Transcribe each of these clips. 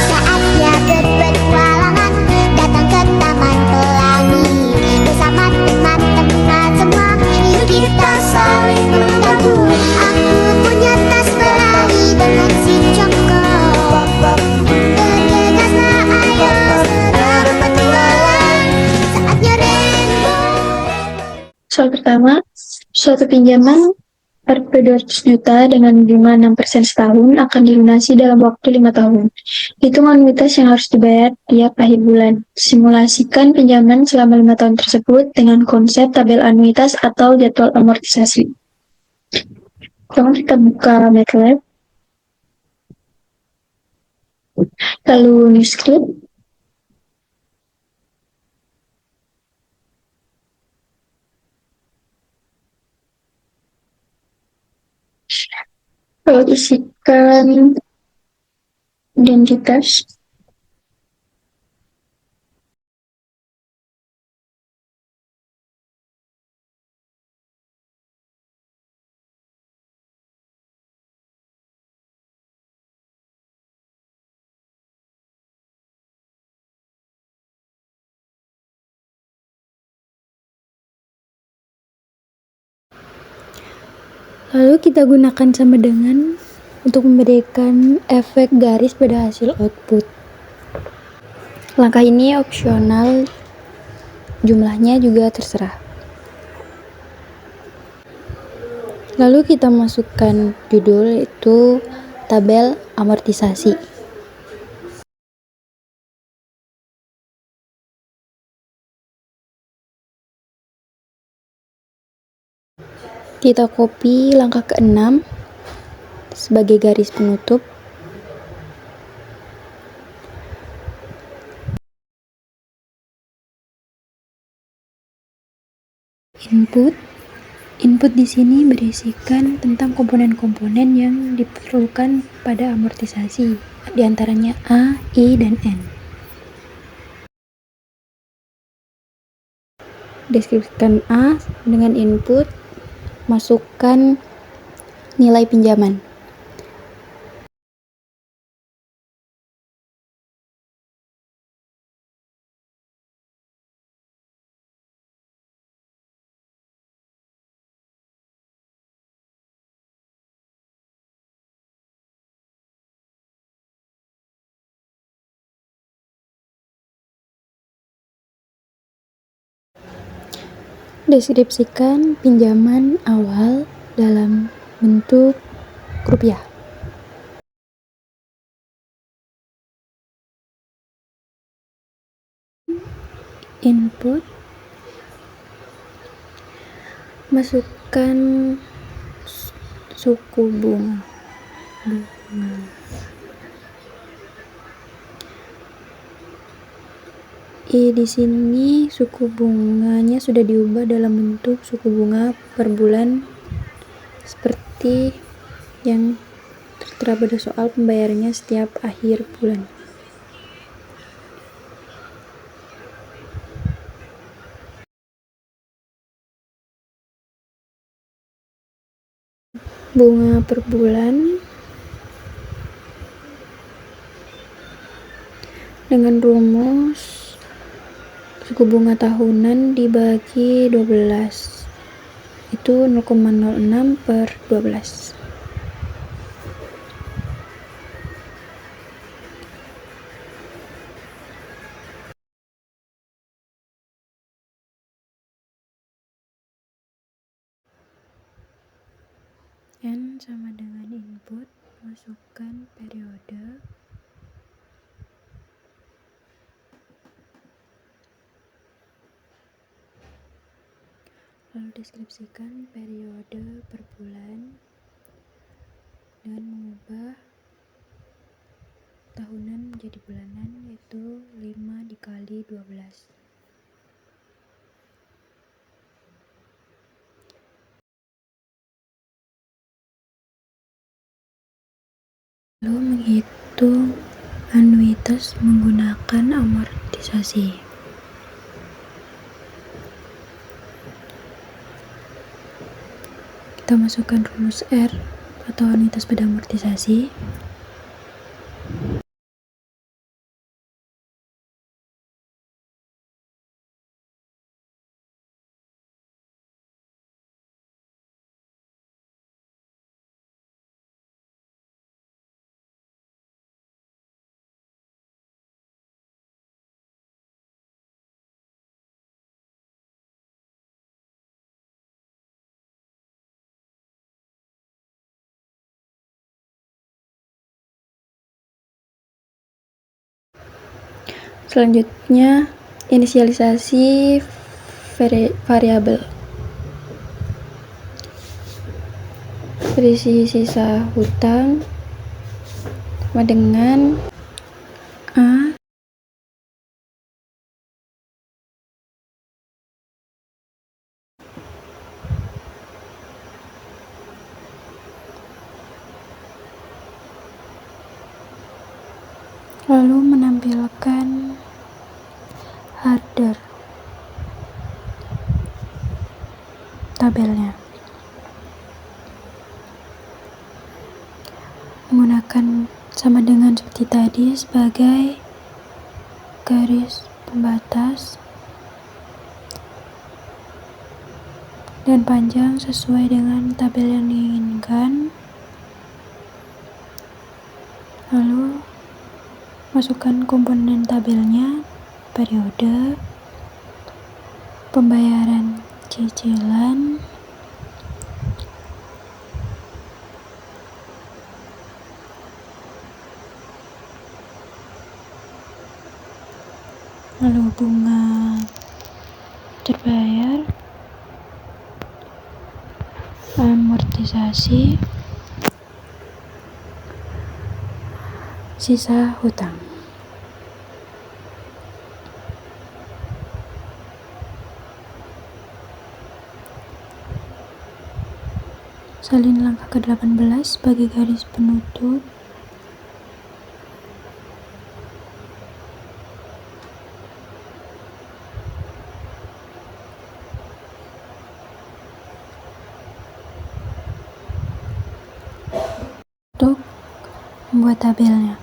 Saatnya berpetualangan, datang ke Taman Pelangi bersama teman-teman semua. Yuk kita saling membantu. Aku punya tas berlari dengan si Joko. Bergegaslah ayo segera berpetualang. Saatnya rainbow. Soal pertama, suatu pinjaman Rp 200 juta dengan bunga 6% setahun akan dilunasi dalam waktu 5 tahun. Hitung anuitas yang harus dibayar tiap akhir bulan. Simulasikan pinjaman selama 5 tahun tersebut dengan konsep tabel anuitas atau jadwal amortisasi. Pertama kita buka MATLAB, lalu new script, lalu isikan identitas, Lalu kita gunakan sama dengan untuk memberikan efek garis pada hasil output. Langkah ini opsional, jumlahnya juga terserah. Lalu kita masukkan judul, yaitu tabel amortisasi. Kita copy langkah ke-6 sebagai garis penutup. Input di sini berisikan tentang komponen-komponen yang diperlukan pada amortisasi, diantaranya A, I, dan N. Deskripsikan A dengan input, masukkan nilai pinjaman. Deskripsikan pinjaman awal dalam bentuk rupiah. Input, masukkan suku bunga. Di sini suku bunganya sudah diubah dalam bentuk suku bunga per bulan seperti yang tertera pada soal pembayarannya setiap akhir bulan. Bunga per bulan dengan rumus suku bunga tahunan dibagi 12, itu 0,06 per 12. N sama dengan input, masukkan periode, lalu deskripsikan periode per bulan dengan mengubah tahunan menjadi bulanan, yaitu 5 dikali 12. Lalu menghitung anuitas menggunakan amortisasi. Kita masukkan rumus R atau anuitas pada amortisasi. Selanjutnya, inisialisasi variabel. Berisi sisa hutang sama dengan A lalu menampilkan header tabelnya menggunakan sama dengan seperti tadi sebagai garis pembatas dan panjang sesuai dengan tabel yang diinginkan. Lalu masukkan komponen tabelnya, periode, pembayaran cicilan, lalu bunga terbayar, amortisasi, sisa hutang. Salin langkah ke-18 sebagai garis penutup. Untuk membuat tabelnya.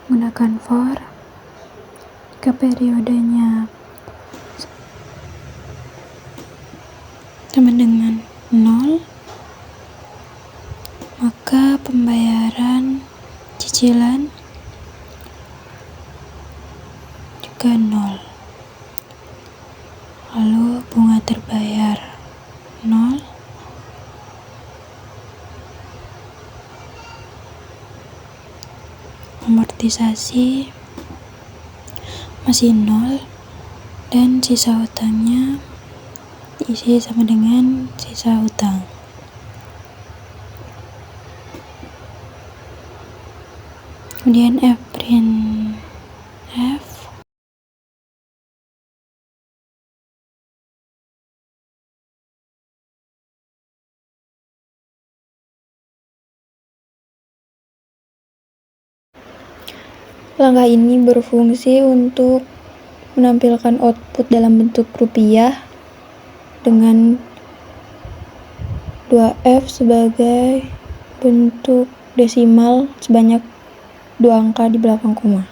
Gunakan for ke periodenya sama dengan 0, maka pembayaran cicilan juga 0. Lalu bunga terbayar 0, amortisasi masih 0, dan sisa hutangnya diisi sama dengan sisa hutang. Kemudian print F. Langkah ini berfungsi untuk menampilkan output dalam bentuk rupiah dengan 2F sebagai bentuk desimal sebanyak 2 angka di belakang koma.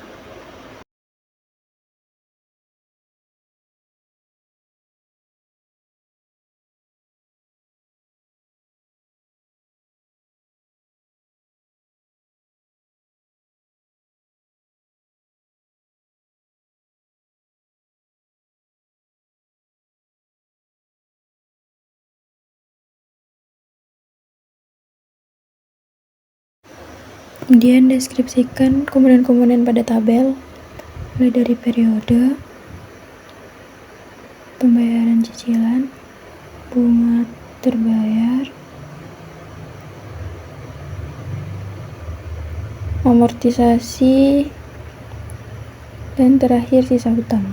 Kemudian deskripsikan komponen-komponen pada tabel, mulai dari periode, pembayaran cicilan, bunga terbayar, amortisasi, dan terakhir sisa hutang.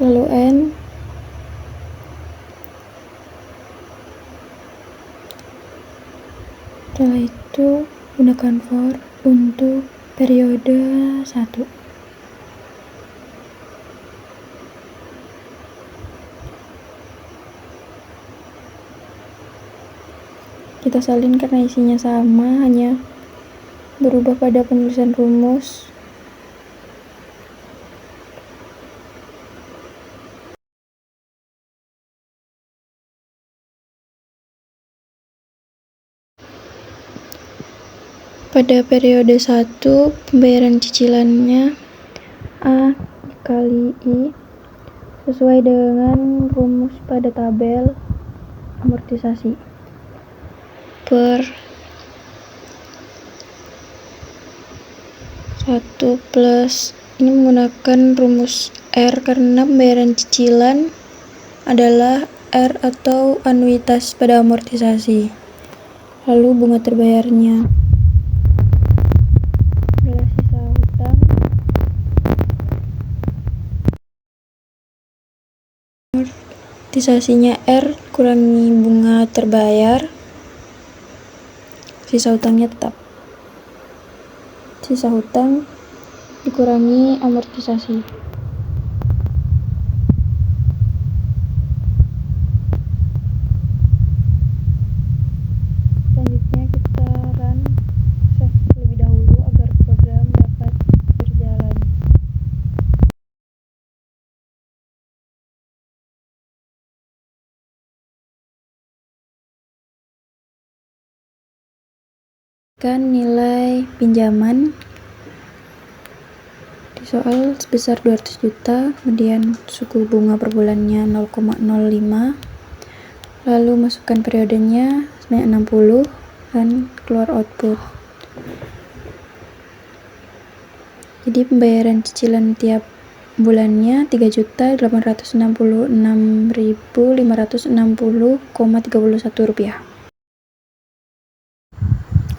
Lalu N. Setelah itu gunakan for untuk periode 1. Kita salin karena isinya sama, hanya berubah pada penulisan rumus. Pada periode 1, pembayaran cicilannya A dikali I sesuai dengan rumus pada tabel, amortisasi per 1 plus ini menggunakan rumus R karena pembayaran cicilan adalah R atau anuitas pada amortisasi. Lalu bunga terbayarnya adalah sisa hutang amortisasinya R kurangi bunga terbayar, sisa hutangnya tetap. Sisa hutang dikurangi amortisasi. Selanjutnya kita run save terlebih dahulu agar program dapat berjalan. Nilai pinjaman di soal sebesar 200 juta, kemudian suku bunga per bulannya 0,05, lalu masukkan periodenya sebanyak 60 dan keluar output. Jadi pembayaran cicilan tiap bulannya 3.866.560,31 rupiah.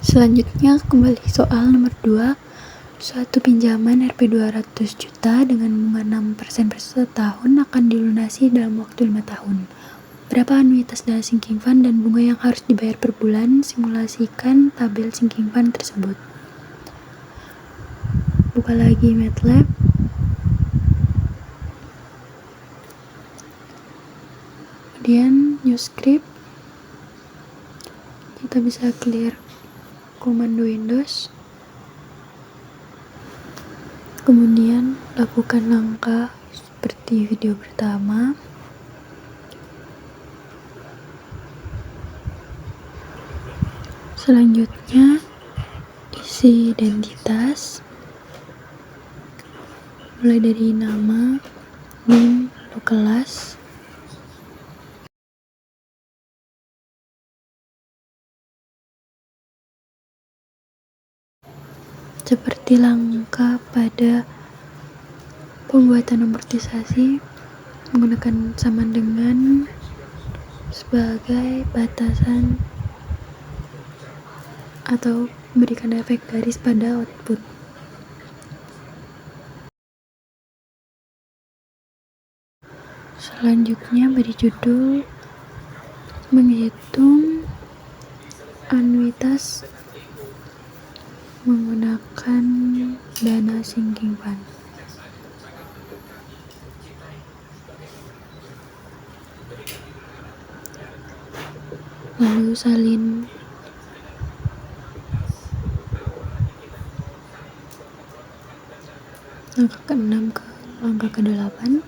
Selanjutnya kembali soal nomor 2. Suatu pinjaman Rp 200 juta dengan bunga 6% per setahun akan dilunasi dalam waktu 5 tahun. Berapa anuitas dana sinking fund dan bunga yang harus dibayar per bulan? Simulasikan tabel sinking fund tersebut. Buka lagi MATLAB. Kemudian new script. Kita bisa clear komando Windows. Kemudian lakukan langkah seperti video pertama. Selanjutnya isi identitas mulai dari nama, NIM, atau kelas. Seperti langkah pada pembuatan amortisasi, menggunakan sama dengan sebagai batasan atau memberikan efek garis pada output. Selanjutnya beri judul menghitung anuitas menggunakan dana sinking fund. Lalu salin langkah ke-6 ke langkah ke-8.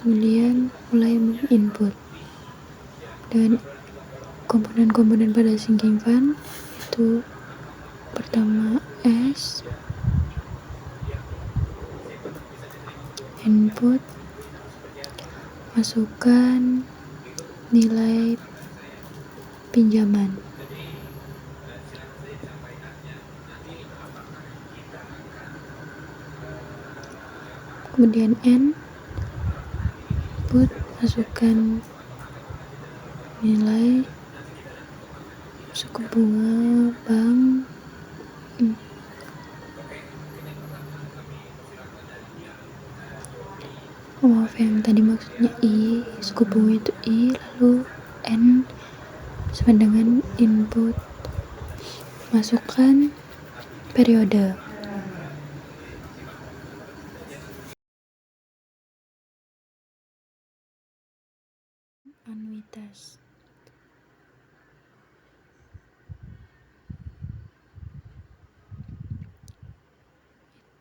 Kemudian mulai menginput dan komponen-komponen pada sinking fund itu pertama S, input, masukkan nilai pinjaman. Kemudian N, input, masukkan nilai suku bunga bank. Maaf yang tadi maksudnya I, suku bunga itu I, lalu N sama dengan input, masukkan periode. Anuitas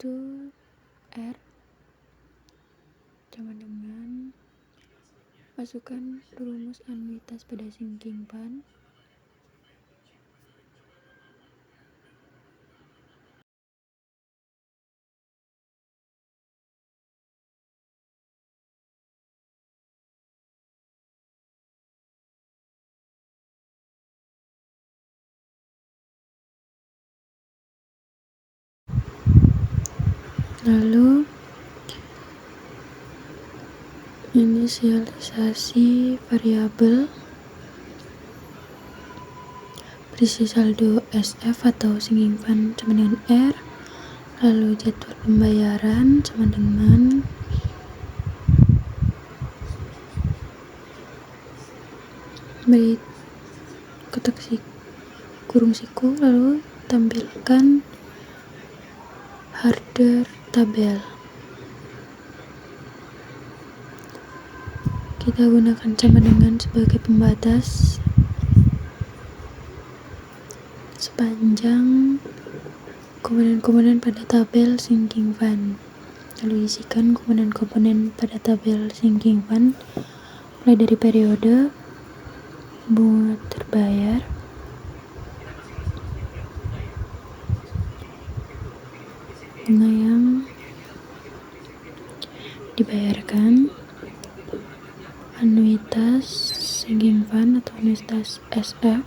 itu R sama dengan masukkan rumus anuitas pada sinking fund. Lalu inisialisasi variabel berisi saldo SF atau sinking fund sama dengan R. Lalu jadwal pembayaran sama dengan beri kotak kurung siku, lalu tampilkan header tabel. Kita gunakan sama dengan sebagai pembatas sepanjang komponen-komponen pada tabel sinking fund. Lalu isikan komponen-komponen pada tabel sinking fund mulai dari periode, bunga terbayar, bunga yang dibayarkan, anuitas sinking fund atau anuitas SF,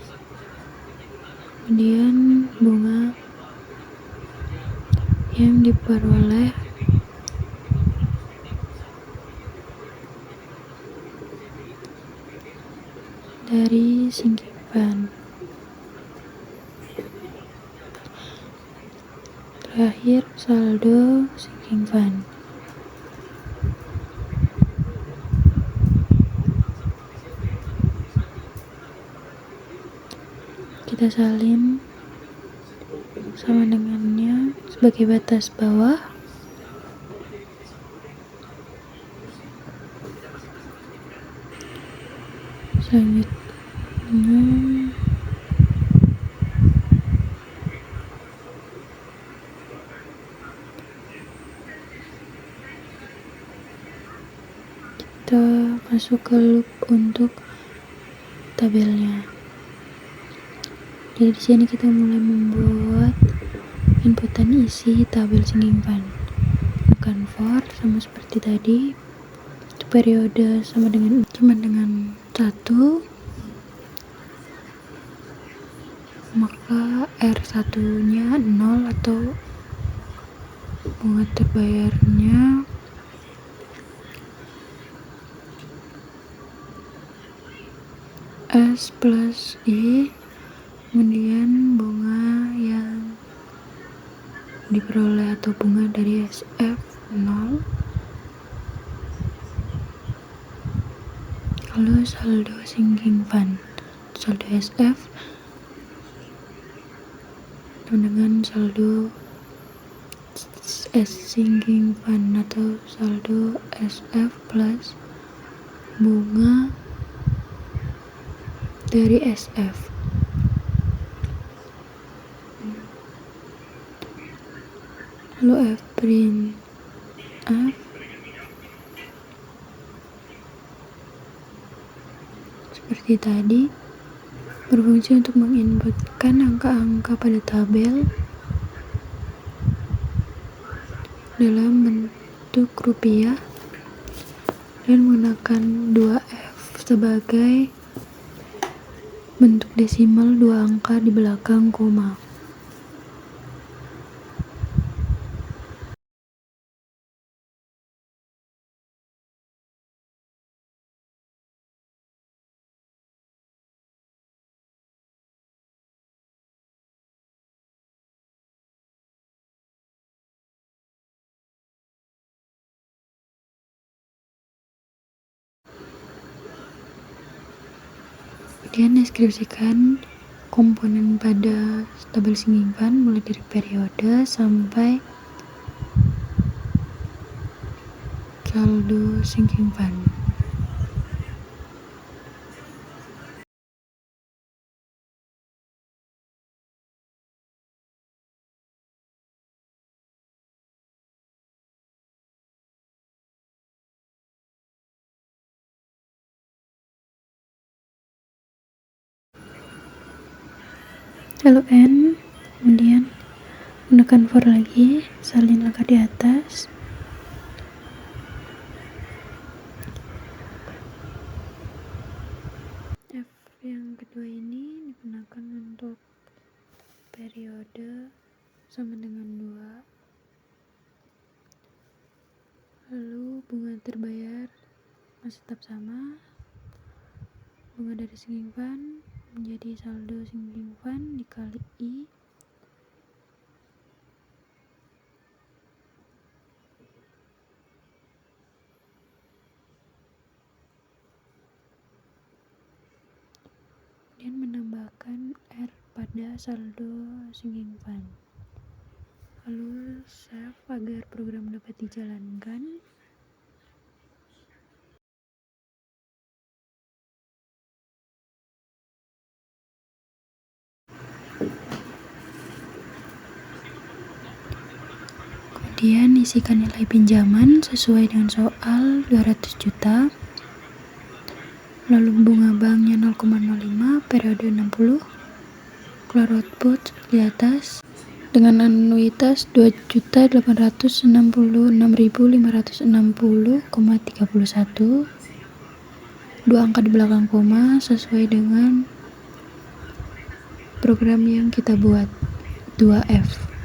kemudian bunga yang diperoleh dari sinking fund. Terakhir, saldo sinking fund. Kita salin sama dengannya sebagai batas bawah. Selanjutnya kita masuk ke loop untuk tabelnya. Jadi di sini kita mulai membuat inputan isi tabel sinking fund. Bukan for sama seperti tadi. Untuk periode sama dengan 1, maka R1 nya 0 atau bunga terbayarnya S plus I, kemudian bunga yang diperoleh atau bunga dari SF 0, lalu saldo sinking fund, saldo SF dengan saldo sinking fund atau saldo SF plus bunga dari SF. Lalu F print F seperti tadi berfungsi untuk menginputkan angka-angka pada tabel dalam bentuk rupiah dan menggunakan 2F sebagai bentuk desimal 2 angka di belakang koma. Kemudian deskripsikan komponen pada tabel sinking fund mulai dari periode sampai saldo sinking fund. Lalu N, kemudian gunakan for lagi, salin langkah di atas. F yang kedua ini digunakan untuk periode sama dengan 2, bunga terbayar masih tetap sama. Bunga dari sinking fund menjadi saldo sinking fund dikali I. Kemudian menambahkan R pada saldo sinking fund. Lalu save agar program dapat dijalankan. Kemudian isikan nilai pinjaman sesuai dengan soal 200 juta. Lalu bunga banknya 0,05 periode 60. Keluar output di atas dengan anuitas 2.866.560,31. Dua angka di belakang koma sesuai dengan program yang kita buat, 2F.